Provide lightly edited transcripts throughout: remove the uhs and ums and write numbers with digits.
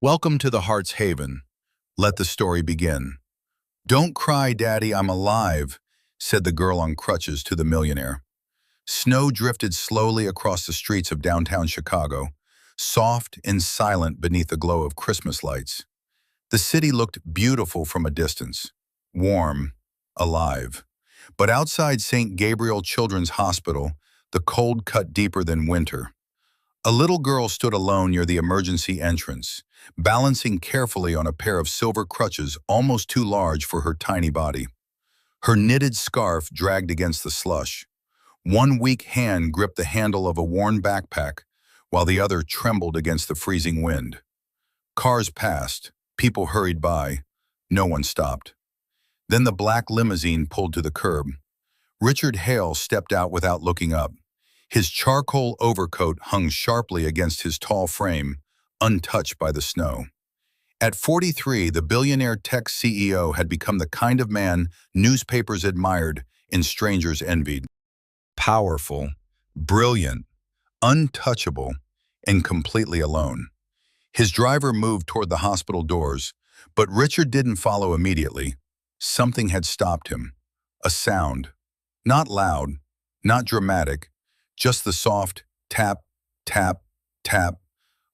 Welcome to the Heart's Haven. Let the story begin. "Don't cry, Daddy, I'm alive," said the girl on crutches to the millionaire. Snow drifted slowly across the streets of downtown Chicago, soft and silent beneath the glow of Christmas lights. The city looked beautiful from a distance, warm, alive. But outside St. Gabriel Children's Hospital, the cold cut deeper than winter. A little girl stood alone near the emergency entrance, balancing carefully on a pair of silver crutches almost too large for her tiny body. Her knitted scarf dragged against the slush. One weak hand gripped the handle of a worn backpack, while the other trembled against the freezing wind. Cars passed, people hurried by. No one stopped. Then the black limousine pulled to the curb. Richard Hale stepped out without looking up. His charcoal overcoat hung sharply against his tall frame, untouched by the snow. At 43, the billionaire tech CEO had become the kind of man newspapers admired and strangers envied. Powerful, brilliant, untouchable, and completely alone. His driver moved toward the hospital doors, but Richard didn't follow immediately. Something had stopped him. A sound. Not loud, not dramatic, just the soft tap, tap, tap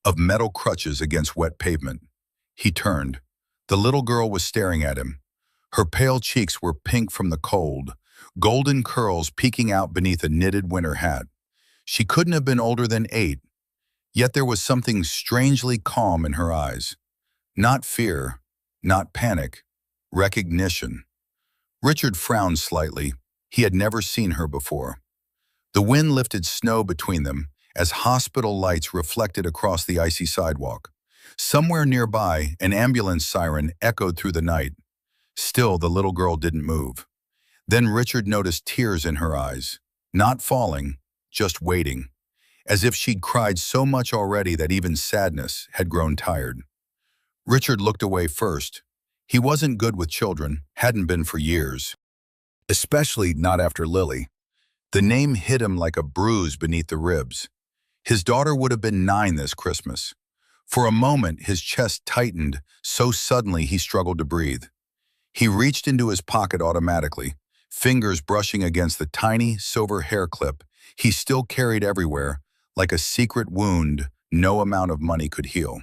of metal crutches against wet pavement. He turned. The little girl was staring at him. Her pale cheeks were pink from the cold, golden curls peeking out beneath a knitted winter hat. She couldn't have been older than 8, yet there was something strangely calm in her eyes. Not fear, not panic, recognition. Richard frowned slightly. He had never seen her before. The wind lifted snow between them as hospital lights reflected across the icy sidewalk. Somewhere nearby, an ambulance siren echoed through the night. Still, the little girl didn't move. Then Richard noticed tears in her eyes, not falling, just waiting, as if she'd cried so much already that even sadness had grown tired. Richard looked away first. He wasn't good with children, hadn't been for years, especially not after Lily. The name hit him like a bruise beneath the ribs. His daughter would have been 9 this Christmas. For a moment, his chest tightened so suddenly he struggled to breathe. He reached into his pocket automatically, fingers brushing against the tiny silver hair clip he still carried everywhere, like a secret wound no amount of money could heal.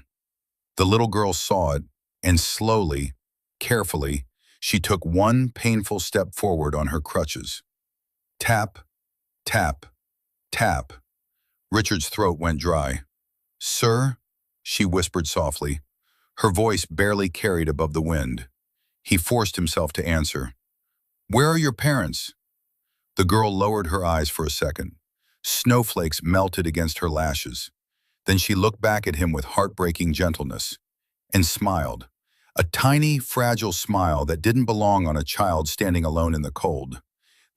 The little girl saw it, and slowly, carefully, she took one painful step forward on her crutches. Tap, tap, tap. Richard's throat went dry. "Sir?" she whispered softly, her voice barely carried above the wind. He forced himself to answer. "Where are your parents?" The girl lowered her eyes for a second. Snowflakes melted against her lashes. Then she looked back at him with heartbreaking gentleness and smiled, a tiny, fragile smile that didn't belong on a child standing alone in the cold.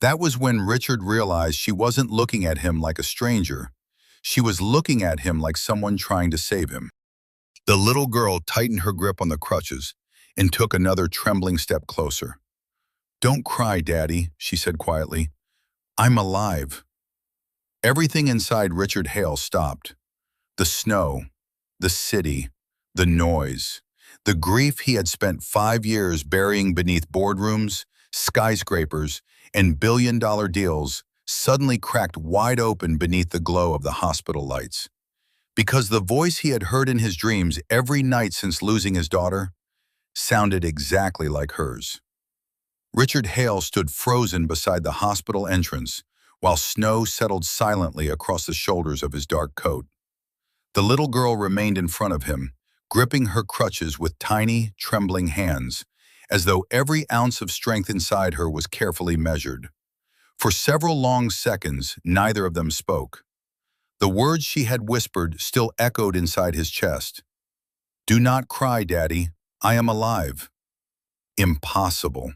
That was when Richard realized she wasn't looking at him like a stranger. She was looking at him like someone trying to save him. The little girl tightened her grip on the crutches and took another trembling step closer. "Don't cry, Daddy," she said quietly. "I'm alive." Everything inside Richard Hale stopped. The snow, the city, the noise, the grief he had spent 5 years burying beneath boardrooms, skyscrapers, and billion-dollar deals suddenly cracked wide open beneath the glow of the hospital lights. Because the voice he had heard in his dreams every night since losing his daughter sounded exactly like hers. Richard Hale stood frozen beside the hospital entrance while snow settled silently across the shoulders of his dark coat. The little girl remained in front of him, gripping her crutches with tiny, trembling hands, as though every ounce of strength inside her was carefully measured. For several long seconds, neither of them spoke. The words she had whispered still echoed inside his chest. "Do not cry, Daddy. I am alive." Impossible.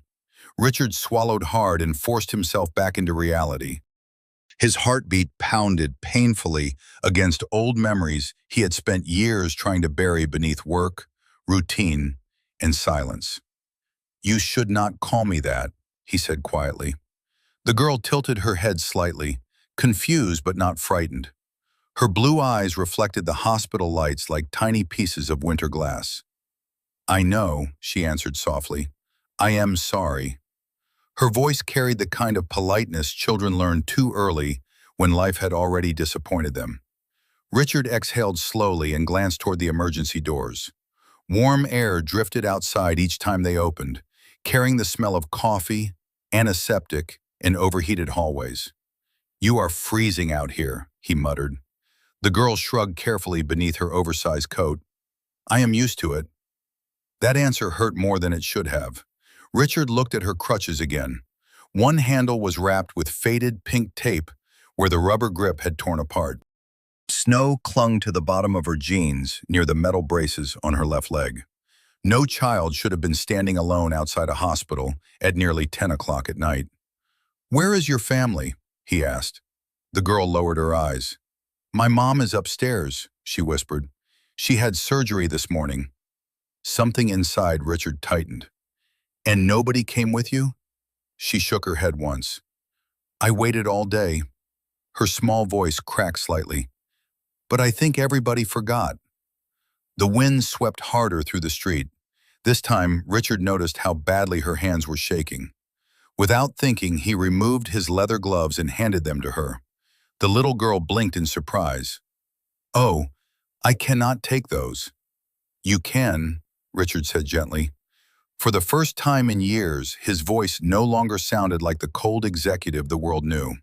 Richard swallowed hard and forced himself back into reality. His heartbeat pounded painfully against old memories he had spent years trying to bury beneath work, routine, and silence. "You should not call me that," he said quietly. The girl tilted her head slightly, confused but not frightened. Her blue eyes reflected the hospital lights like tiny pieces of winter glass. "I know," she answered softly. "I am sorry." Her voice carried the kind of politeness children learn too early when life had already disappointed them. Richard exhaled slowly and glanced toward the emergency doors. Warm air drifted outside each time they opened, carrying the smell of coffee, antiseptic, and overheated hallways. "You are freezing out here," he muttered. The girl shrugged carefully beneath her oversized coat. "I am used to it." That answer hurt more than it should have. Richard looked at her crutches again. One handle was wrapped with faded pink tape where the rubber grip had torn apart. Snow clung to the bottom of her jeans near the metal braces on her left leg. No child should have been standing alone outside a hospital at nearly 10 o'clock at night. "Where is your family?" he asked. The girl lowered her eyes. "My mom is upstairs," she whispered. "She had surgery this morning." Something inside Richard tightened. "And nobody came with you?" She shook her head once. "I waited all day." Her small voice cracked slightly. "But I think everybody forgot." The wind swept harder through the street. This time, Richard noticed how badly her hands were shaking. Without thinking, he removed his leather gloves and handed them to her. The little girl blinked in surprise. "Oh, I cannot take those." "You can," Richard said gently. For the first time in years, his voice no longer sounded like the cold executive the world knew.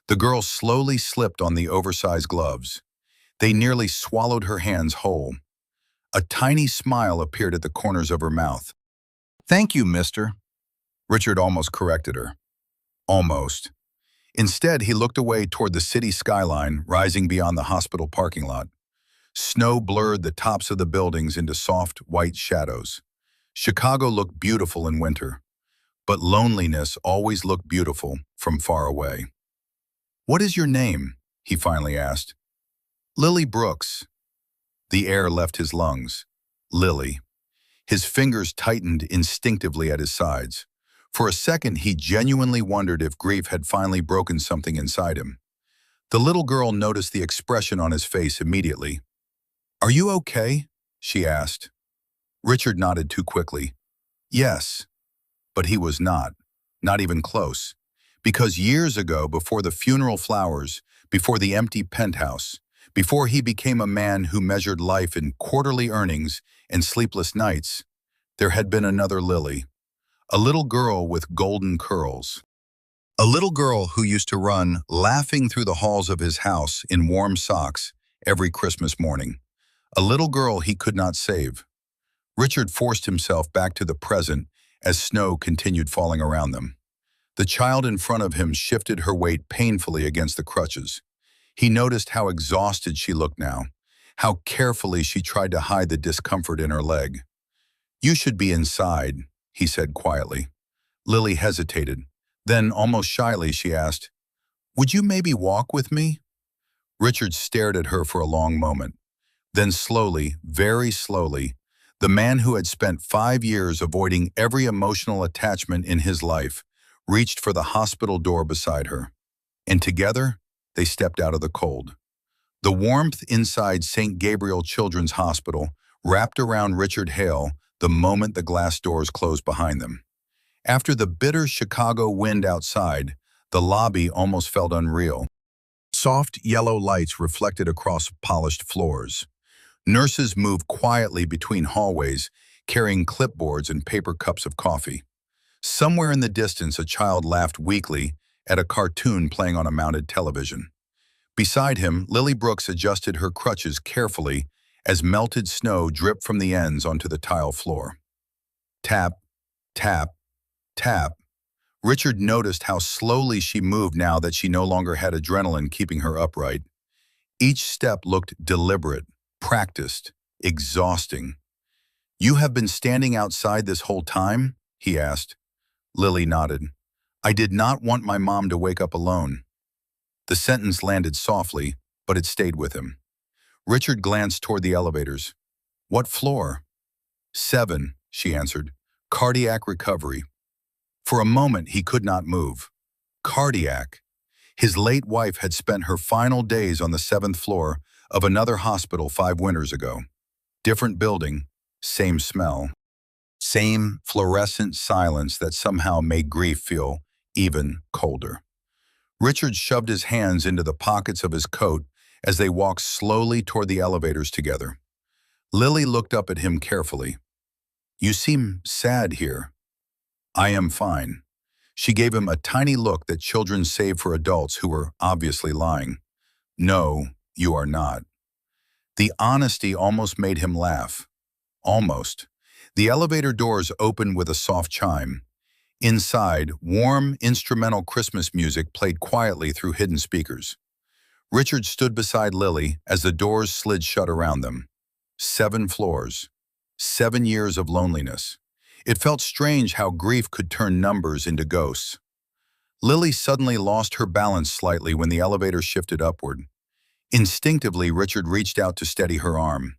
The girl slowly slipped on the oversized gloves. They nearly swallowed her hands whole. A tiny smile appeared at the corners of her mouth. "Thank you, mister." Richard almost corrected her. Almost. Instead, he looked away toward the city skyline rising beyond the hospital parking lot. Snow blurred the tops of the buildings into soft, white shadows. Chicago looked beautiful in winter, but loneliness always looked beautiful from far away. "What is your name?" he finally asked. "Lily Brooks." The air left his lungs. Lily. His fingers tightened instinctively at his sides. For a second, he genuinely wondered if grief had finally broken something inside him. The little girl noticed the expression on his face immediately. "Are you okay?" she asked. Richard nodded too quickly. "Yes." But he was not even close. Because years ago, before the funeral flowers, before the empty penthouse, before he became a man who measured life in quarterly earnings and sleepless nights, there had been another Lily. A little girl with golden curls. A little girl who used to run laughing through the halls of his house in warm socks every Christmas morning. A little girl he could not save. Richard forced himself back to the present as snow continued falling around them. The child in front of him shifted her weight painfully against the crutches. He noticed how exhausted she looked now, how carefully she tried to hide the discomfort in her leg. "You should be inside," he said quietly. Lily hesitated. Then, almost shyly, she asked, "Would you maybe walk with me?" Richard stared at her for a long moment. Then slowly, very slowly, the man who had spent 5 years avoiding every emotional attachment in his life reached for the hospital door beside her. And together, they stepped out of the cold. The warmth inside St. Gabriel Children's Hospital wrapped around Richard Hale the moment the glass doors closed behind them. After the bitter Chicago wind outside, the lobby almost felt unreal. Soft yellow lights reflected across polished floors. Nurses moved quietly between hallways, carrying clipboards and paper cups of coffee. Somewhere in the distance, a child laughed weakly at a cartoon playing on a mounted television. Beside him, Lily Brooks adjusted her crutches carefully as melted snow dripped from the ends onto the tile floor. Tap, tap, tap. Richard noticed how slowly she moved now that she no longer had adrenaline keeping her upright. Each step looked deliberate, practiced, exhausting. "You have been standing outside this whole time?" he asked. Lily nodded. "I did not want my mom to wake up alone." The sentence landed softly, but it stayed with him. Richard glanced toward the elevators. "What floor?" "7," she answered. "Cardiac recovery." For a moment, he could not move. Cardiac. His late wife had spent her final days on the seventh floor of another hospital 5 winters ago. Different building, same smell, same fluorescent silence that somehow made grief feel even colder. Richard shoved his hands into the pockets of his coat as they walked slowly toward the elevators together. Lily looked up at him carefully. "You seem sad here." "I am fine." She gave him a tiny look that children save for adults who were obviously lying. "No, you are not." The honesty almost made him laugh. Almost. The elevator doors opened with a soft chime. Inside, warm, instrumental Christmas music played quietly through hidden speakers. Richard stood beside Lily as the doors slid shut around them. 7 floors. 7 years of loneliness. It felt strange how grief could turn numbers into ghosts. Lily suddenly lost her balance slightly when the elevator shifted upward. Instinctively, Richard reached out to steady her arm.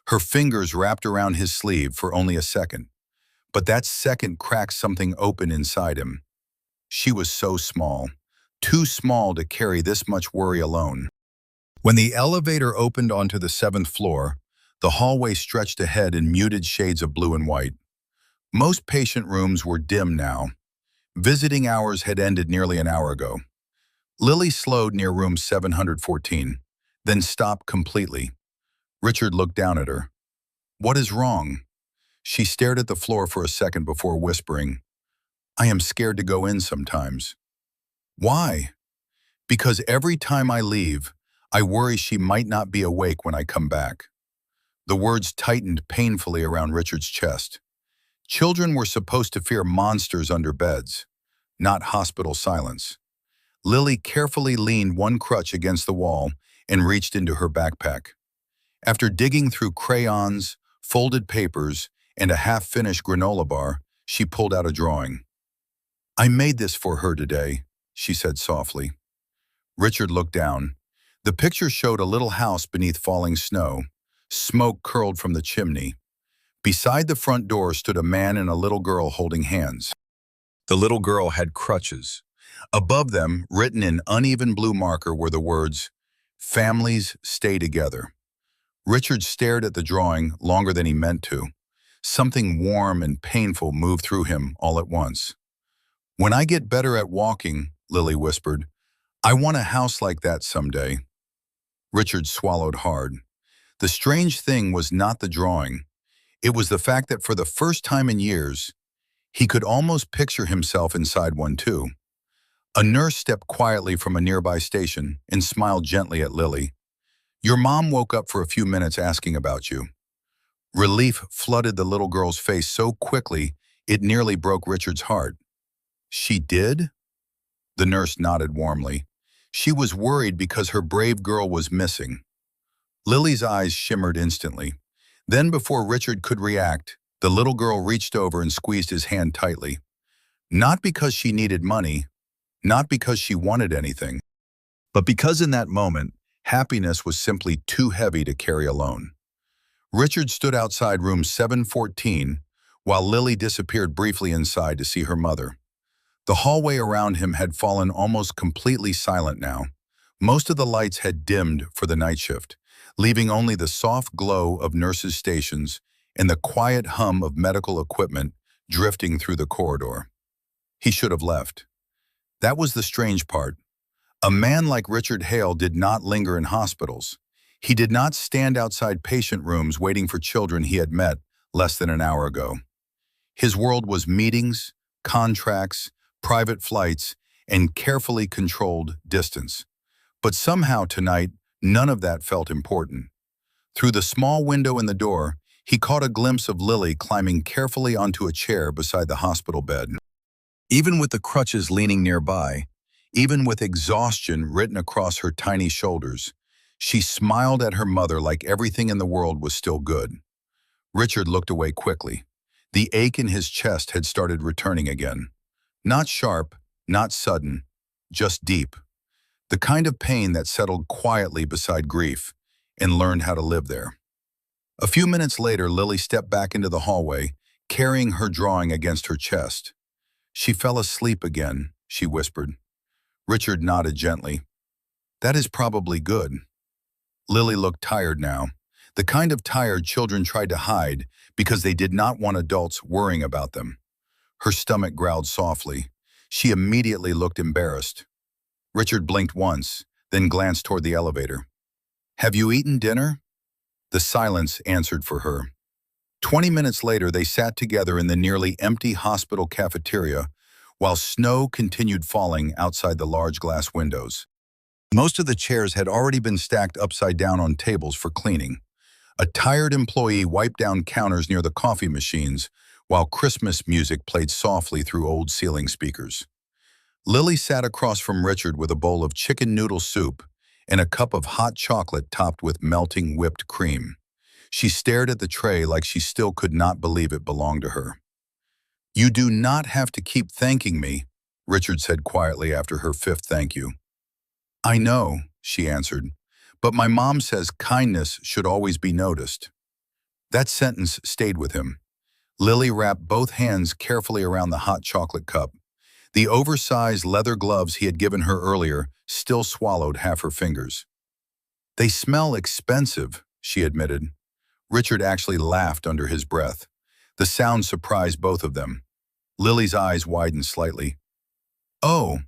Her fingers wrapped around his sleeve for only a second. But that second cracked something open inside him. She was so small, too small to carry this much worry alone. When the elevator opened onto the 7th floor, the hallway stretched ahead in muted shades of blue and white. Most patient rooms were dim now. Visiting hours had ended nearly an hour ago. Lily slowed near room 714, then stopped completely. Richard looked down at her. "What is wrong?" She stared at the floor for a second before whispering, "I am scared to go in sometimes." "Why?" "Because every time I leave, I worry she might not be awake when I come back." The words tightened painfully around Richard's chest. Children were supposed to fear monsters under beds, not hospital silence. Lily carefully leaned one crutch against the wall and reached into her backpack. After digging through crayons, folded papers, and a half-finished granola bar, she pulled out a drawing. "I made this for her today," she said softly. Richard looked down. The picture showed a little house beneath falling snow. Smoke curled from the chimney. Beside the front door stood a man and a little girl holding hands. The little girl had crutches. Above them, written in uneven blue marker, were the words, "Families stay together." Richard stared at the drawing longer than he meant to. Something warm and painful moved through him all at once. "When I get better at walking," Lily whispered, "I want a house like that someday." Richard swallowed hard. The strange thing was not the drawing. It was the fact that for the first time in years, he could almost picture himself inside one too. A nurse stepped quietly from a nearby station and smiled gently at Lily. "Your mom woke up for a few minutes asking about you." Relief flooded the little girl's face so quickly it nearly broke Richard's heart. "She did?" The nurse nodded warmly. She was worried because her brave girl was missing. Lily's eyes shimmered instantly. Then before Richard could react, the little girl reached over and squeezed his hand tightly. Not because she needed money, not because she wanted anything, but because in that moment, happiness was simply too heavy to carry alone. Richard stood outside room 714 while Lily disappeared briefly inside to see her mother. The hallway around him had fallen almost completely silent now. Most of the lights had dimmed for the night shift, leaving only the soft glow of nurses' stations and the quiet hum of medical equipment drifting through the corridor. He should have left. That was the strange part. A man like Richard Hale did not linger in hospitals. He did not stand outside patient rooms waiting for children he had met less than an hour ago. His world was meetings, contracts, private flights, and carefully controlled distance. But somehow tonight, none of that felt important. Through the small window in the door, he caught a glimpse of Lily climbing carefully onto a chair beside the hospital bed. Even with the crutches leaning nearby, even with exhaustion written across her tiny shoulders, she smiled at her mother like everything in the world was still good. Richard looked away quickly. The ache in his chest had started returning again. Not sharp, not sudden, just deep. The kind of pain that settled quietly beside grief and learned how to live there. A few minutes later, Lily stepped back into the hallway, carrying her drawing against her chest. "She fell asleep again," she whispered. Richard nodded gently. That is probably good. Lily looked tired now, the kind of tired children tried to hide because they did not want adults worrying about them. Her stomach growled softly. She immediately looked embarrassed. Richard blinked once, then glanced toward the elevator. Have you eaten dinner? The silence answered for her. 20 minutes later, they sat together in the nearly empty hospital cafeteria while snow continued falling outside the large glass windows. Most of the chairs had already been stacked upside down on tables for cleaning. A tired employee wiped down counters near the coffee machines while Christmas music played softly through old ceiling speakers. Lily sat across from Richard with a bowl of chicken noodle soup and a cup of hot chocolate topped with melting whipped cream. She stared at the tray like she still could not believe it belonged to her. You do not have to keep thanking me, Richard said quietly after her fifth thank you. I know, she answered, but my mom says kindness should always be noticed. That sentence stayed with him. Lily wrapped both hands carefully around the hot chocolate cup. The oversized leather gloves he had given her earlier still swallowed half her fingers. They smell expensive, she admitted. Richard actually laughed under his breath. The sound surprised both of them. Lily's eyes widened slightly. Oh,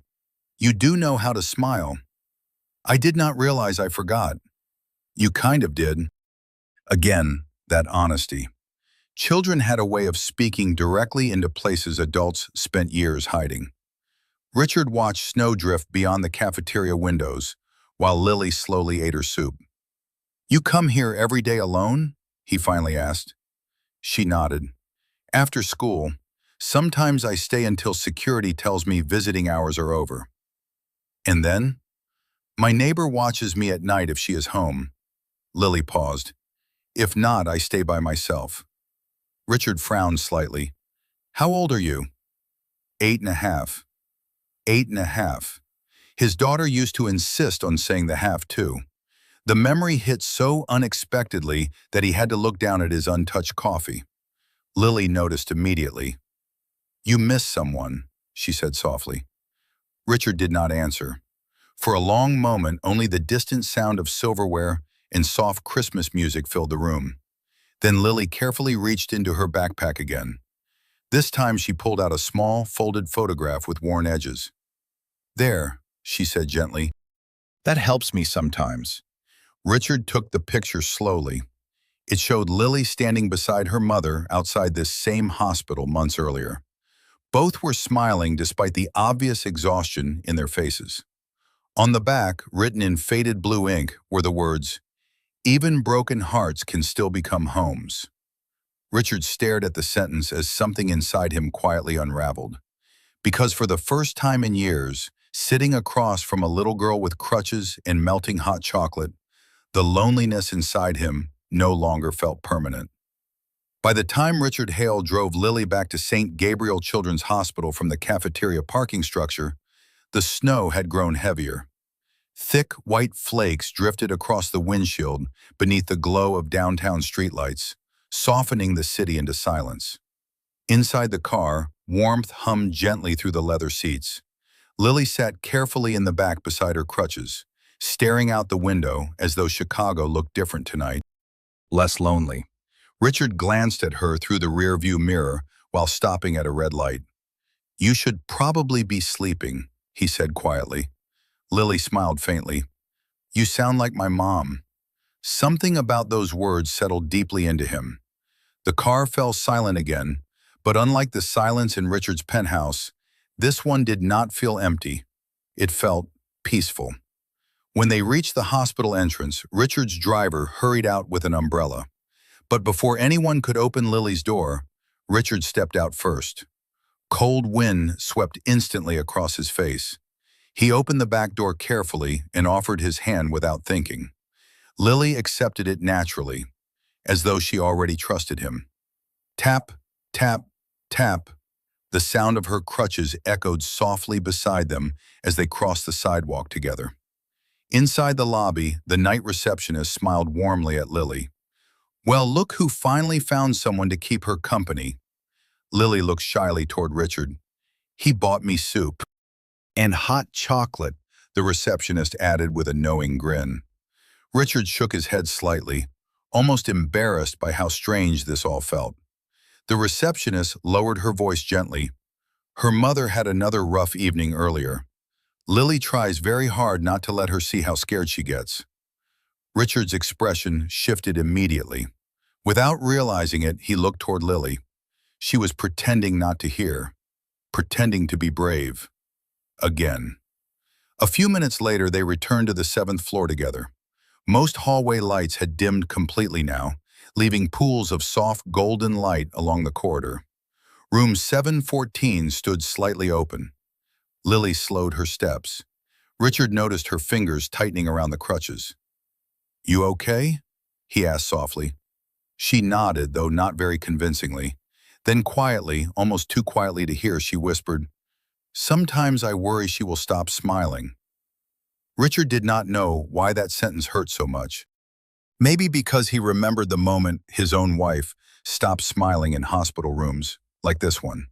you do know how to smile. I did not realize I forgot. You kind of did. Again, that honesty. Children had a way of speaking directly into places adults spent years hiding. Richard watched snow drift beyond the cafeteria windows, while Lily slowly ate her soup. You come here every day alone? He finally asked. She nodded. After school, sometimes I stay until security tells me visiting hours are over. And then? My neighbor watches me at night if she is home. Lily paused. If not, I stay by myself. Richard frowned slightly. How old are you? 8.5. 8.5. His daughter used to insist on saying the half too. The memory hit so unexpectedly that he had to look down at his untouched coffee. Lily noticed immediately. You miss someone, she said softly. Richard did not answer. For a long moment, only the distant sound of silverware and soft Christmas music filled the room. Then Lily carefully reached into her backpack again. This time she pulled out a small, folded photograph with worn edges. There, she said gently. That helps me sometimes. Richard took the picture slowly. It showed Lily standing beside her mother outside this same hospital months earlier. Both were smiling despite the obvious exhaustion in their faces. On the back, written in faded blue ink, were the words, "Even broken hearts can still become homes." Richard stared at the sentence as something inside him quietly unraveled. Because for the first time in years, sitting across from a little girl with crutches and melting hot chocolate, the loneliness inside him no longer felt permanent. By the time Richard Hale drove Lily back to St. Gabriel Children's Hospital from the cafeteria parking structure, the snow had grown heavier. Thick white flakes drifted across the windshield beneath the glow of downtown streetlights, softening the city into silence. Inside the car, warmth hummed gently through the leather seats. Lily sat carefully in the back beside her crutches, staring out the window as though Chicago looked different tonight. Less lonely. Richard glanced at her through the rearview mirror while stopping at a red light. You should probably be sleeping, he said quietly. Lily smiled faintly. You sound like my mom. Something about those words settled deeply into him. The car fell silent again, but unlike the silence in Richard's penthouse, this one did not feel empty. It felt peaceful. When they reached the hospital entrance, Richard's driver hurried out with an umbrella. But before anyone could open Lily's door, Richard stepped out first. Cold wind swept instantly across his face. He opened the back door carefully and offered his hand without thinking. Lily accepted it naturally, as though she already trusted him. Tap, tap, tap. The sound of her crutches echoed softly beside them as they crossed the sidewalk together. Inside the lobby, the night receptionist smiled warmly at Lily. Well, look who finally found someone to keep her company. Lily looked shyly toward Richard. He bought me soup. And hot chocolate. the receptionist added with a knowing grin. Richard shook his head slightly, almost embarrassed by how strange this all felt. The receptionist lowered her voice gently. Her mother had another rough evening earlier. Lily tries very hard not to let her see how scared she gets. Richard's expression shifted immediately. Without realizing it, he looked toward Lily. She was pretending not to hear, pretending to be brave. Again. A few minutes later, they returned to the 7th floor together. Most hallway lights had dimmed completely now, leaving pools of soft golden light along the corridor. Room 714 stood slightly open. Lily slowed her steps. Richard noticed her fingers tightening around the crutches. "You okay?" he asked softly. She nodded, though not very convincingly. Then quietly, almost too quietly to hear, she whispered, "Sometimes I worry she will stop smiling." Richard did not know why that sentence hurt so much. Maybe because he remembered the moment his own wife stopped smiling in hospital rooms, like this one.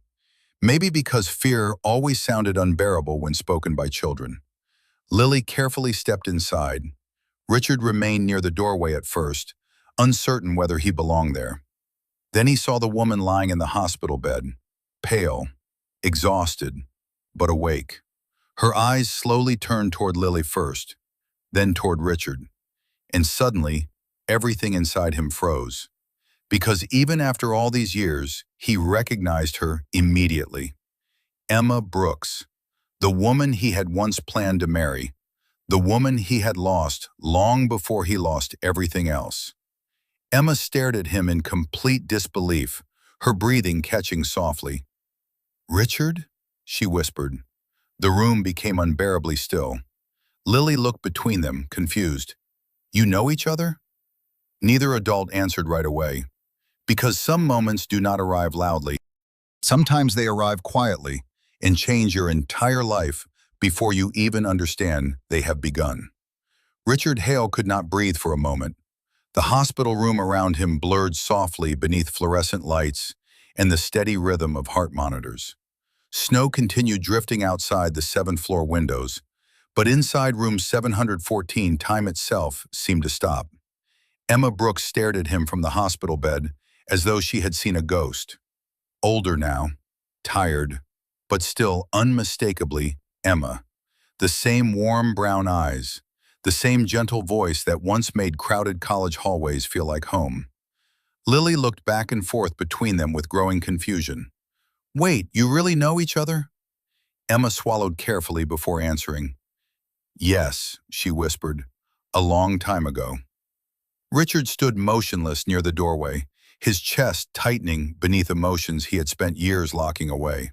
Maybe because fear always sounded unbearable when spoken by children. Lily carefully stepped inside. Richard remained near the doorway at first, uncertain whether he belonged there. Then he saw the woman lying in the hospital bed, pale, exhausted, but awake. Her eyes slowly turned toward Lily first, then toward Richard. And suddenly, everything inside him froze. Because even after all these years, he recognized her immediately. Emma Brooks, the woman he had once planned to marry, the woman he had lost long before he lost everything else. Emma stared at him in complete disbelief, her breathing catching softly. "Richard?" she whispered. The room became unbearably still. Lily looked between them, confused. "You know each other?" Neither adult answered right away. Because some moments do not arrive loudly. Sometimes they arrive quietly and change your entire life before you even understand they have begun. Richard Hale could not breathe for a moment. The hospital room around him blurred softly beneath fluorescent lights and the steady rhythm of heart monitors. Snow continued drifting outside the 7th-floor windows, but inside room 714, time itself seemed to stop. Emma Brooks stared at him from the hospital bed as though she had seen a ghost. Older now, tired, but still unmistakably Emma. The same warm brown eyes, the same gentle voice that once made crowded college hallways feel like home. Lily looked back and forth between them with growing confusion. "Wait, you really know each other?" Emma swallowed carefully before answering. "Yes," she whispered, "a long time ago." Richard stood motionless near the doorway, his chest tightening beneath emotions he had spent years locking away.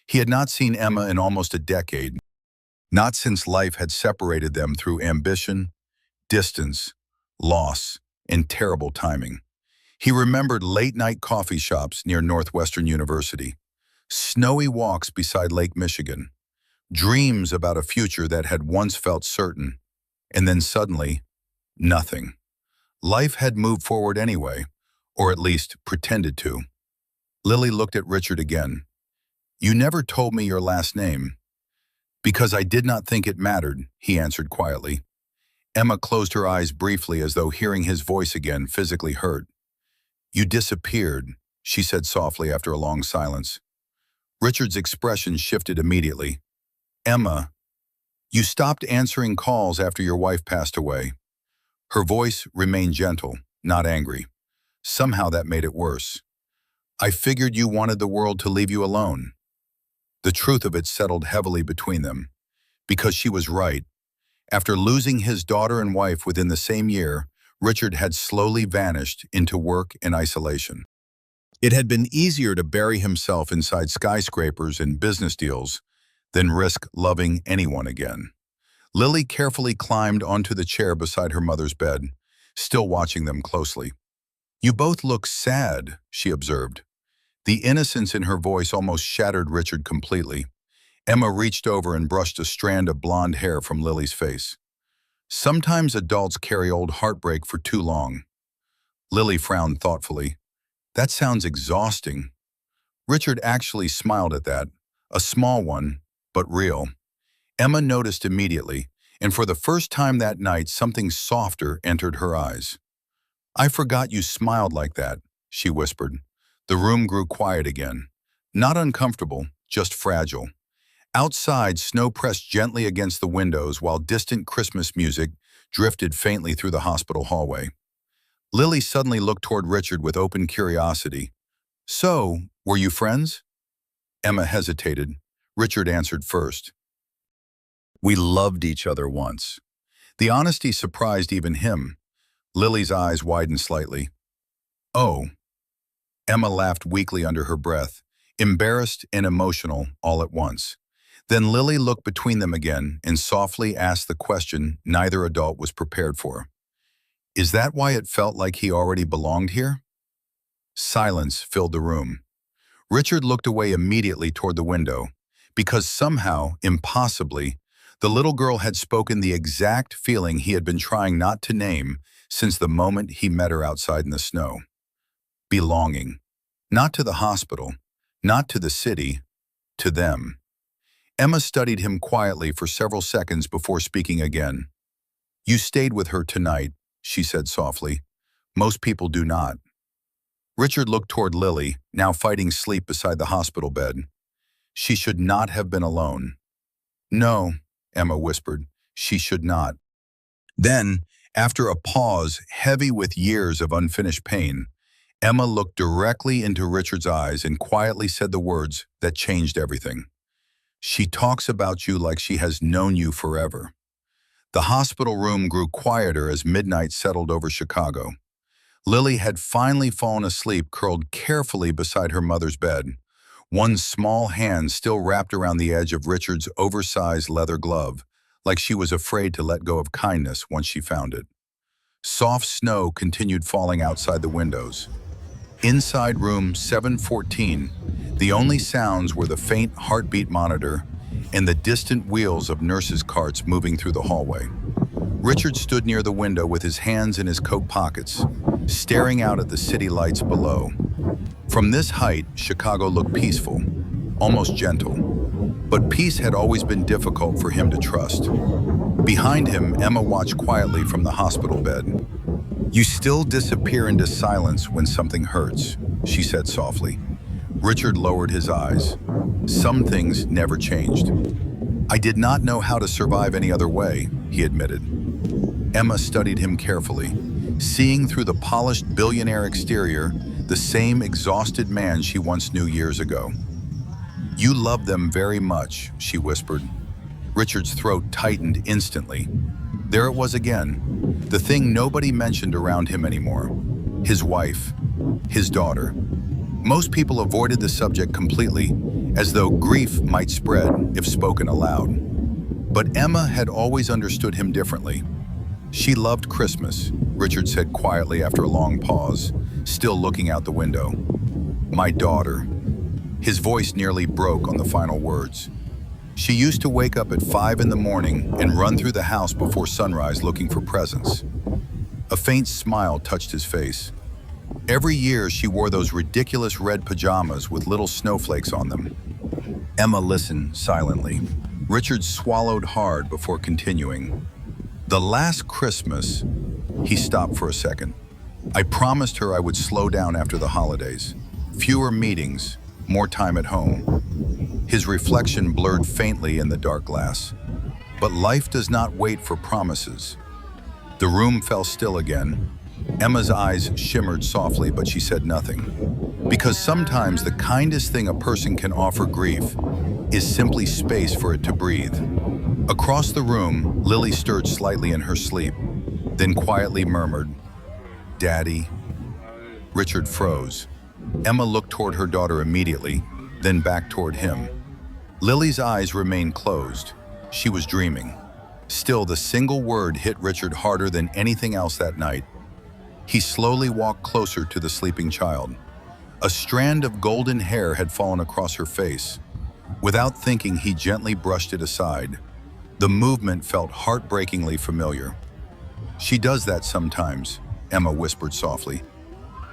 He had not seen Emma in almost a decade, not since life had separated them through ambition, distance, loss, and terrible timing. He remembered late-night coffee shops near Northwestern University, snowy walks beside Lake Michigan, dreams about a future that had once felt certain, and then suddenly, nothing. Life had moved forward anyway, or at least pretended to. Lily looked at Richard again. "You never told me your last name." "Because I did not think it mattered," he answered quietly. Emma closed her eyes briefly as though hearing his voice again physically hurt. "You disappeared," she said softly after a long silence. Richard's expression shifted immediately. "Emma, you stopped answering calls after your wife passed away." Her voice remained gentle, not angry. Somehow that made it worse. "I figured you wanted the world to leave you alone." The truth of it settled heavily between them. Because she was right. After losing his daughter and wife within the same year, Richard had slowly vanished into work and isolation. It had been easier to bury himself inside skyscrapers and business deals than risk loving anyone again. Lily carefully climbed onto the chair beside her mother's bed, still watching them closely. "You both look sad," she observed. The innocence in her voice almost shattered Richard completely. Emma reached over and brushed a strand of blonde hair from Lily's face. "Sometimes adults carry old heartbreak for too long." Lily frowned thoughtfully. "That sounds exhausting." Richard actually smiled at that, a small one, but real. Emma noticed immediately, and for the first time that night something softer entered her eyes. "I forgot you smiled like that," she whispered. The room grew quiet again. Not uncomfortable, just fragile. Outside, snow pressed gently against the windows while distant Christmas music drifted faintly through the hospital hallway. Lily suddenly looked toward Richard with open curiosity. "So, were you friends?" Emma hesitated. Richard answered first. "We loved each other once." The honesty surprised even him. Lily's eyes widened slightly. "Oh." Emma laughed weakly under her breath, embarrassed and emotional all at once. Then Lily looked between them again and softly asked the question neither adult was prepared for. "Is that why it felt like he already belonged here?" Silence filled the room. Richard looked away immediately toward the window, because somehow, impossibly, the little girl had spoken the exact feeling he had been trying not to name since the moment he met her outside in the snow. Belonging. Not to the hospital, not to the city, to them. Emma studied him quietly for several seconds before speaking again. "You stayed with her tonight," she said softly. "Most people do not." Richard looked toward Lily, now fighting sleep beside the hospital bed. "She should not have been alone." "No," Emma whispered, "she should not." Then, after a pause heavy with years of unfinished pain, Emma looked directly into Richard's eyes and quietly said the words that changed everything. "She talks about you like she has known you forever." The hospital room grew quieter as midnight settled over Chicago. Lily had finally fallen asleep curled carefully beside her mother's bed, one small hand still wrapped around the edge of Richard's oversized leather glove, like she was afraid to let go of kindness once she found it. Soft snow continued falling outside the windows. Inside room 714, the only sounds were the faint heartbeat monitor and the distant wheels of nurses' carts moving through the hallway. Richard stood near the window with his hands in his coat pockets, staring out at the city lights below. From this height, Chicago looked peaceful, almost gentle. But peace had always been difficult for him to trust. Behind him, Emma watched quietly from the hospital bed. "You still disappear into silence when something hurts," she said softly. Richard lowered his eyes. Some things never changed. "I did not know how to survive any other way," he admitted. Emma studied him carefully, seeing through the polished billionaire exterior the same exhausted man she once knew years ago. "You love them very much," she whispered. Richard's throat tightened instantly. There it was again, the thing nobody mentioned around him anymore. His wife, his daughter. Most people avoided the subject completely, as though grief might spread if spoken aloud. But Emma had always understood him differently. "She loved Christmas," Richard said quietly after a long pause, still looking out the window. "My daughter." His voice nearly broke on the final words. "She used to wake up at 5 in the morning and run through the house before sunrise looking for presents." A faint smile touched his face. "Every year she wore those ridiculous red pajamas with little snowflakes on them." Emma listened silently. Richard swallowed hard before continuing. "The last Christmas," he stopped for a second. "I promised her I would slow down after the holidays. Fewer meetings, more time at home." His reflection blurred faintly in the dark glass. But life does not wait for promises. The room fell still again. Emma's eyes shimmered softly, but she said nothing. Because sometimes the kindest thing a person can offer grief is simply space for it to breathe. Across the room, Lily stirred slightly in her sleep, then quietly murmured, "Daddy." Richard froze. Emma looked toward her daughter immediately, then back toward him. Lily's eyes remained closed. She was dreaming. Still, the single word hit Richard harder than anything else that night. He slowly walked closer to the sleeping child. A strand of golden hair had fallen across her face. Without thinking, he gently brushed it aside. The movement felt heartbreakingly familiar. "She does that sometimes," Emma whispered softly.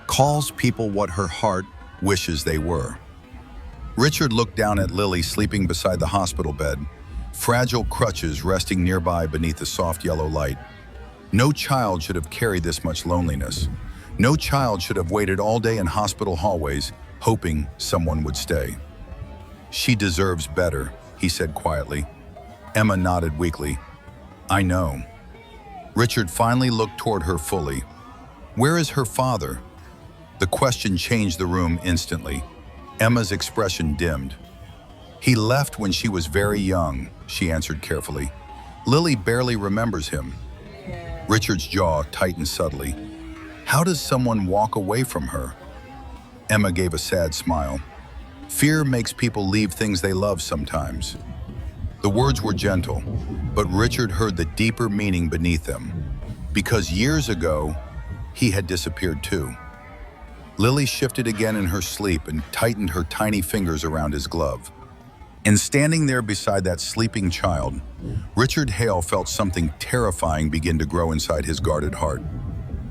"Calls people what her heart wishes they were." Richard looked down at Lily sleeping beside the hospital bed, fragile crutches resting nearby beneath the soft yellow light. No child should have carried this much loneliness. No child should have waited all day in hospital hallways, hoping someone would stay. "She deserves better," he said quietly. Emma nodded weakly. "I know." Richard finally looked toward her fully. "Where is her father?" The question changed the room instantly. Emma's expression dimmed. "He left when she was very young," she answered carefully. "Lily barely remembers him." Richard's jaw tightened subtly. "How does someone walk away from her?" Emma gave a sad smile. "Fear makes people leave things they love sometimes." The words were gentle, but Richard heard the deeper meaning beneath them. Because years ago, he had disappeared too. Lily shifted again in her sleep and tightened her tiny fingers around his glove. And standing there beside that sleeping child, Richard Hale felt something terrifying begin to grow inside his guarded heart.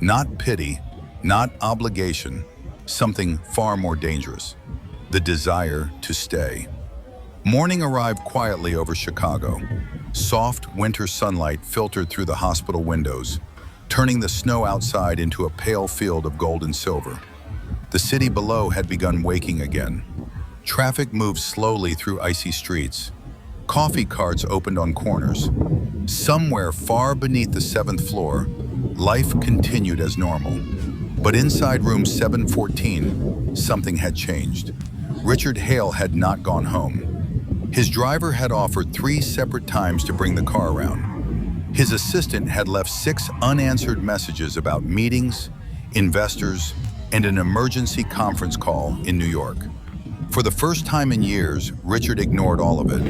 Not pity, not obligation, something far more dangerous: the desire to stay. Morning arrived quietly over Chicago. Soft winter sunlight filtered through the hospital windows, turning the snow outside into a pale field of gold and silver. The city below had begun waking again. Traffic moved slowly through icy streets. Coffee carts opened on corners. Somewhere far beneath the 7th floor, life continued as normal. But inside room 714, something had changed. Richard Hale had not gone home. His driver had offered 3 separate times to bring the car around. His assistant had left 6 unanswered messages about meetings, investors, and an emergency conference call in New York. For the first time in years, Richard ignored all of it.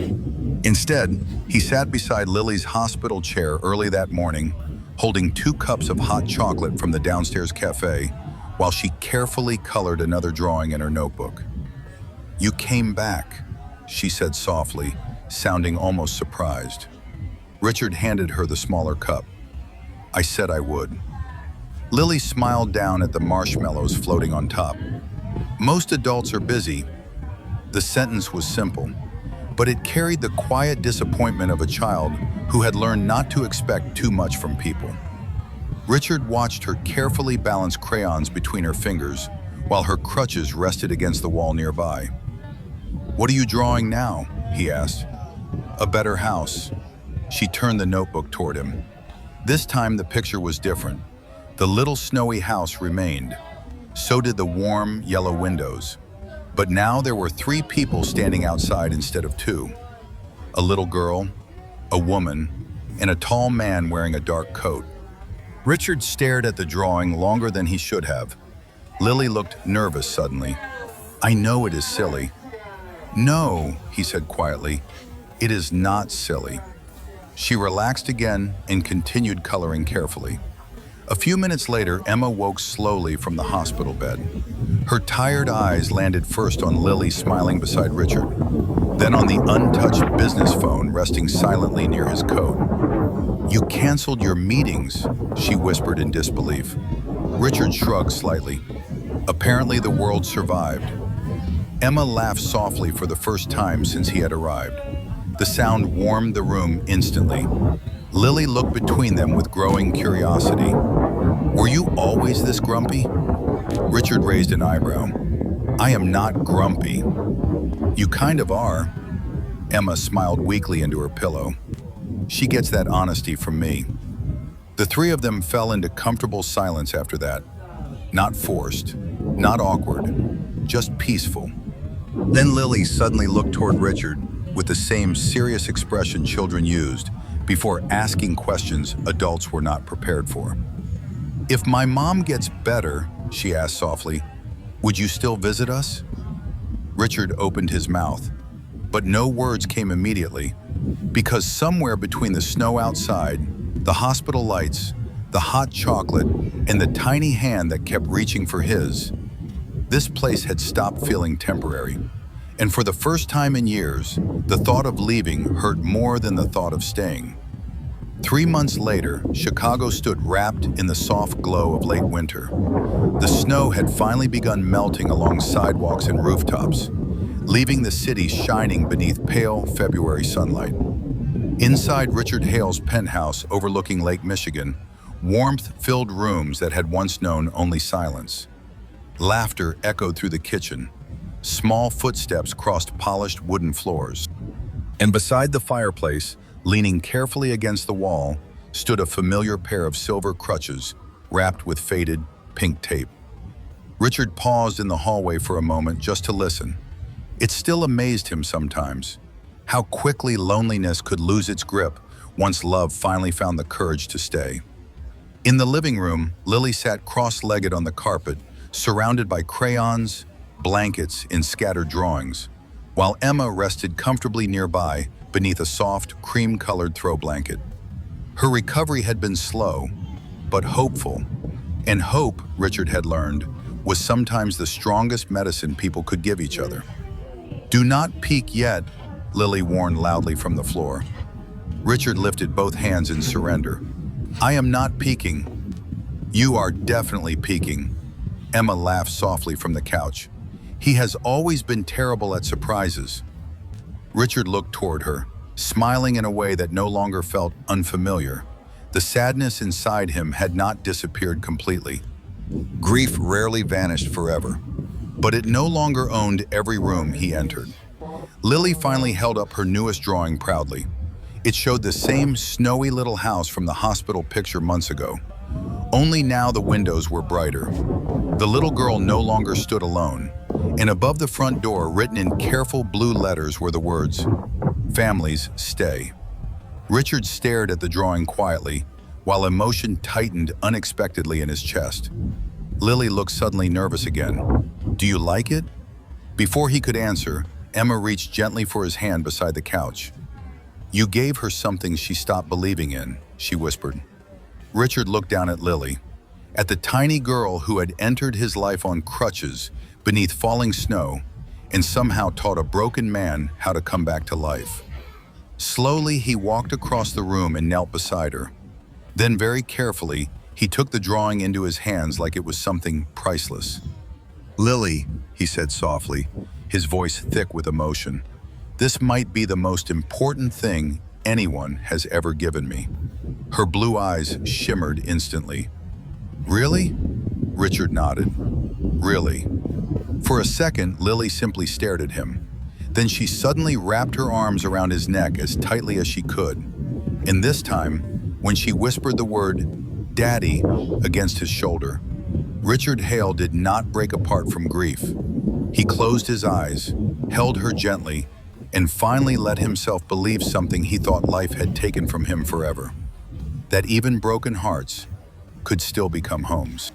Instead, he sat beside Lily's hospital chair early that morning, holding 2 cups of hot chocolate from the downstairs cafe, while she carefully colored another drawing in her notebook. "You came back," she said softly, sounding almost surprised. Richard handed her the smaller cup. "I said I would." Lily smiled down at the marshmallows floating on top. "Most adults are busy." The sentence was simple, but it carried the quiet disappointment of a child who had learned not to expect too much from people. Richard watched her carefully balance crayons between her fingers while her crutches rested against the wall nearby. "What are you drawing now?" he asked. "A better house." She turned the notebook toward him. This time the picture was different. The little snowy house remained. So did the warm, yellow windows. But now there were 3 people standing outside instead of 2. A little girl, a woman, and a tall man wearing a dark coat. Richard stared at the drawing longer than he should have. Lily looked nervous suddenly. "I know it is silly." "No," he said quietly, "it is not silly." She relaxed again and continued coloring carefully. A few minutes later, Emma woke slowly from the hospital bed. Her tired eyes landed first on Lily smiling beside Richard, then on the untouched business phone resting silently near his coat. "You canceled your meetings," she whispered in disbelief. Richard shrugged slightly. Apparently the world survived. Emma laughed softly for the first time since he had arrived. The sound warmed the room instantly. Lily looked between them with growing curiosity. "Were you always this grumpy?" Richard raised an eyebrow. "I am not grumpy." "You kind of are." Emma smiled weakly into her pillow. "She gets that honesty from me." The 3 of them fell into comfortable silence after that. Not forced, not awkward, just peaceful. Then Lily suddenly looked toward Richard with the same serious expression children used before asking questions adults were not prepared for. "If my mom gets better," she asked softly, "would you still visit us?" Richard opened his mouth, but no words came immediately, because somewhere between the snow outside, the hospital lights, the hot chocolate, and the tiny hand that kept reaching for his, this place had stopped feeling temporary. And for the first time in years, the thought of leaving hurt more than the thought of staying. 3 months later, Chicago stood wrapped in the soft glow of late winter. The snow had finally begun melting along sidewalks and rooftops, leaving the city shining beneath pale February sunlight. Inside Richard Hale's penthouse overlooking Lake Michigan, warmth-filled rooms that had once known only silence. Laughter echoed through the kitchen. Small footsteps crossed polished wooden floors. And beside the fireplace, leaning carefully against the wall, stood a familiar pair of silver crutches wrapped with faded pink tape. Richard paused in the hallway for a moment just to listen. It still amazed him sometimes, how quickly loneliness could lose its grip once love finally found the courage to stay. In the living room, Lily sat cross-legged on the carpet, surrounded by crayons, blankets, and scattered drawings, while Emma rested comfortably nearby beneath a soft, cream-colored throw blanket. Her recovery had been slow, but hopeful, and hope, Richard had learned, was sometimes the strongest medicine people could give each other. "Do not peek yet," Lily warned loudly from the floor. Richard lifted both hands in surrender. "I am not peeking." "You are definitely peeking." Emma laughed softly from the couch. "He has always been terrible at surprises." Richard looked toward her, smiling in a way that no longer felt unfamiliar. The sadness inside him had not disappeared completely. Grief rarely vanished forever, but it no longer owned every room he entered. Lily finally held up her newest drawing proudly. It showed the same snowy little house from the hospital picture months ago. Only now the windows were brighter. The little girl no longer stood alone, and above the front door, written in careful blue letters, were the words, "Families stay." Richard stared at the drawing quietly, while emotion tightened unexpectedly in his chest. Lily looked suddenly nervous again. "Do you like it?" Before he could answer, Emma reached gently for his hand beside the couch. "You gave her something she stopped believing in," she whispered. Richard looked down at Lily, at the tiny girl who had entered his life on crutches beneath falling snow and somehow taught a broken man how to come back to life. Slowly, he walked across the room and knelt beside her. Then very carefully, he took the drawing into his hands like it was something priceless. "Lily," he said softly, his voice thick with emotion, "this might be the most important thing anyone has ever given me." Her blue eyes shimmered instantly. "Really?" Richard nodded. "Really." For a second, Lily simply stared at him. Then she suddenly wrapped her arms around his neck as tightly as she could. And this time, when she whispered the word, "Daddy," against his shoulder, Richard Hale did not break apart from grief. He closed his eyes, held her gently, and finally let himself believe something he thought life had taken from him forever. That even broken hearts could still become homes.